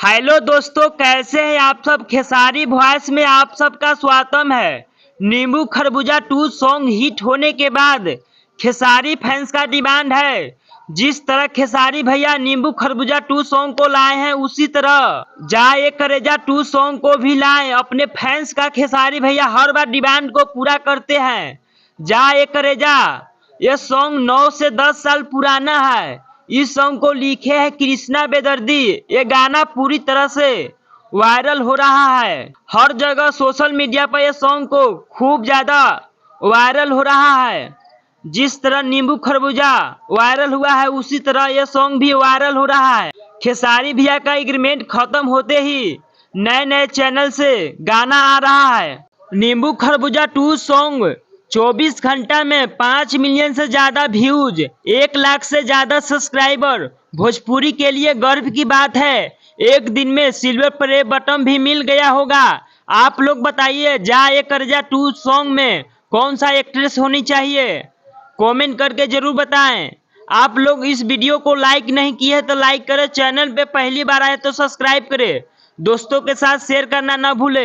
Hello दोस्तों, कैसे हैं आप सब। खेसारी वॉइस में आप सबका स्वागतम है। नींबू खरबूजा 2 सॉन्ग हिट होने के बाद खेसारी फैंस का डिमांड है, जिस तरह खेसारी भैया नींबू खरबूजा 2 सॉन्ग को लाए हैं उसी तरह जा ये करेजा 2 सॉन्ग को भी लाएं। अपने फैंस का खेसारी भैया हर बार डिमांड को पूरा करते हैं। जा ये करेजा ये सॉन्ग 9 से 10 साल पुराना है। इस सॉन्ग को लिखे हैं कृष्णा बेदर्दी। ये गाना पूरी तरह से वायरल हो रहा है। हर जगह सोशल मीडिया पर ये सॉन्ग को खूब ज्यादा वायरल हो रहा है। जिस तरह नींबू खरबूजा वायरल हुआ है उसी तरह ये सॉन्ग भी वायरल हो रहा है। खेसारी भैया का एग्रीमेंट खत्म होते ही नए नए चैनल से गाना आ रहा है। नींबू खरबूजा 2 सॉन्ग 24 घंटा में 5 मिलियन से ज्यादा व्यूज, 1 लाख से ज्यादा सब्सक्राइबर भोजपुरी के लिए गर्व की बात है। एक दिन में सिल्वर प्ले बटन भी मिल गया होगा। आप लोग बताइए, जा ये कर्जा 2 सॉन्ग में कौन सा एक्ट्रेस होनी चाहिए, कमेंट करके जरूर बताएं। आप लोग इस वीडियो को लाइक नहीं किए तो लाइक करें, चैनल पे पहली बार आए तो सब्सक्राइब करें, दोस्तों के साथ शेयर करना ना भूलें।